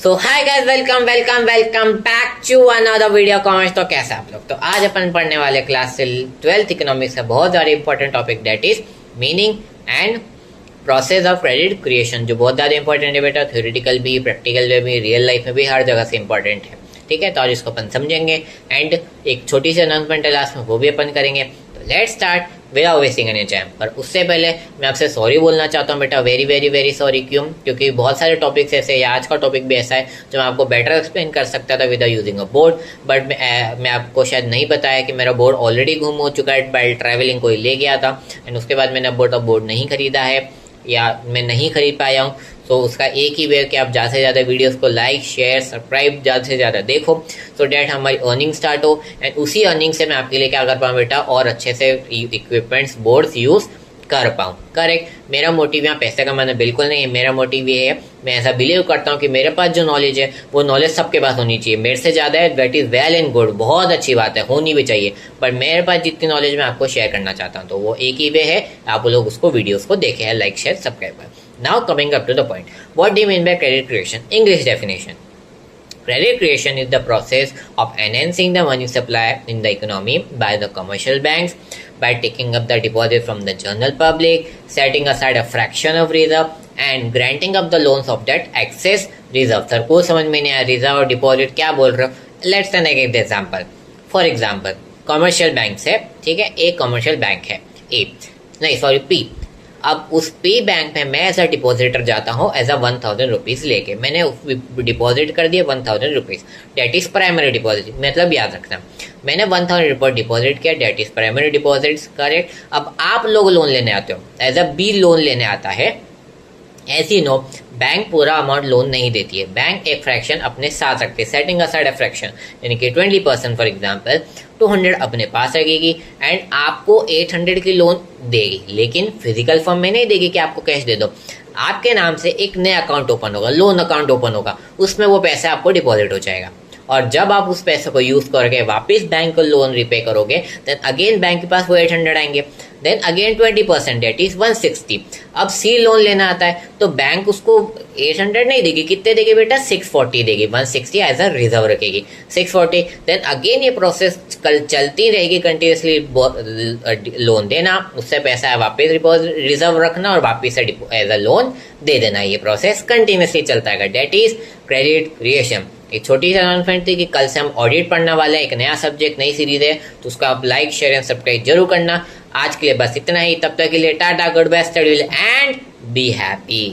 So hi guys, welcome welcome welcome back to another video comments. तो कैसे आप लोग? तो आज अपन पढ़ने वाले क्लास 12th इकोनॉमिक्स का बहुत ज़्यादा important topic, that is meaning and process of credit creation, जो बहुत ज़्यादा इंपॉर्टेंट है बेटा। थ्योरेटिकल भी, प्रैक्टिकल में भी, रियल लाइफ में भी, हर जगह से इंपॉर्टेंट है। ठीक है, तो आज इसको अपन समझेंगे एंड एक छोटी सी अनाउंसमेंट है लास्ट में, वो भी अपन करेंगे। तो let's start without wasting any time. पर उससे पहले मैं आपसे सॉरी बोलना चाहता हूँ बेटा, वेरी वेरी वेरी सॉरी। क्यों? क्योंकि बहुत सारे टॉपिक्स ऐसे, या आज का टॉपिक भी ऐसा है जो मैं आपको बेटर एक्सप्लेन कर सकता था without using a board, but मैं आपको शायद नहीं बताया कि मेरा बोर्ड ऑलरेडी गुम हो चुका है। बाय ट्रैवलिंग कोई ले गया था एंड उसके बाद मैंने बोर्ड नहीं खरीदा है, या मैं नहीं खरीद पाया हूँ। तो उसका एक ही वे कि आप ज़्यादा से ज़्यादा वीडियोस को लाइक, शेयर, सब्सक्राइब ज़्यादा से ज़्यादा देखो, सो डैट हमारी अर्निंग स्टार्ट हो एंड उसी अर्निंग से मैं आपके लिए क्या कर पाऊँ बेटा, और अच्छे से इक्विपमेंट्स, बोर्ड्स यूज़ कर पाऊँ। करेक्ट। मेरा मोटिव यहाँ पैसे कमाना बिल्कुल नहीं है। मेरा मोटिव ये है, मैं ऐसा बिलीव करता हूँ कि मेरे पास जो नॉलेज है वो नॉलेज सबके पास होनी चाहिए। मेरे से ज़्यादा है, that is well and good, बहुत अच्छी बात है, होनी भी चाहिए। पर मेरे पास जितनी नॉलेज मैं आपको शेयर करना चाहता हूँ, तो वो एक ही वे है, आप लोग उसको वीडियोज़ को देखें है, लाइक, शेयर, सब्सक्राइब करें। Now coming up to the point, what do you mean by credit creation? English definition. Credit creation is the process of enhancing the money supply in the economy by the commercial banks by taking up the deposit from the general public, setting aside a fraction of reserve and granting up the loans of that excess reserve. Sir को समझ में नहीं आया, reserve और deposit क्या बोल रहे हो? लेट्स टेक एक example. For example, commercial bank है, ठीक है, एक कमर्शियल बैंक है ए, नहीं सॉरी पी। अब उस पे बैंक में मैं एज अ डिपॉजिटर जाता हूँ एज अ 1000 रुपीज़ लेके, मैंने डिपॉजिट कर दिया 1000 rupees, that is primary deposit. मतलब याद रखना, मैंने 1000 रुपये डिपॉजिट किया, that is primary deposit, correct. अब आप लोग लोन लेने आते हो, एज अ बी लोन लेने आता है, ऐसी नो बैंक पूरा अमाउंट लोन नहीं देती है, बैंक एक फ्रैक्शन अपने साथ रखती है, सेटिंग असाइड अ फ्रैक्शन, यानी कि 20% फॉर एग्जांपल 200 अपने पास रखेगी एंड आपको 800 की लोन देगी, लेकिन फिजिकल फॉर्म में नहीं देगी कि आपको कैश दे दो। आपके नाम से एक नया अकाउंट ओपन होगा, लोन अकाउंट ओपन होगा, उसमें वो पैसा आपको डिपॉजिट हो जाएगा। और जब आप उस पैसे को यूज करके वापस बैंक को लोन रिपे करोगे, देन अगेन बैंक के पास वो 800 आएंगे, देन अगेन 20%, डेट इज 160। अब सी लोन लेना आता है तो बैंक उसको 800 नहीं देगी, कितने देगी बेटा? 640 देगी, 160 एज अ रिजर्व रखेगी, 640। देन अगेन ये प्रोसेस कल चलती रहेगी कंटिन्यूसली, लोन देना, उससे पैसा वापस रिजर्व रखना और वापस से एज अ लोन दे देना। ये प्रोसेस कंटिन्यूसली चलता है, डेट इज क्रेडिट क्रिएशन। एक छोटी सी अनाउंसमेंट थी कि कल से हम ऑडिट पढ़ने वाले हैं, एक नया सब्जेक्ट, नई सीरीज है, तो उसको आप लाइक, शेयर एंड सब्सक्राइब जरूर करना। आज के लिए बस इतना ही, तब तक के लिए टाटा, good bye, study and be happy.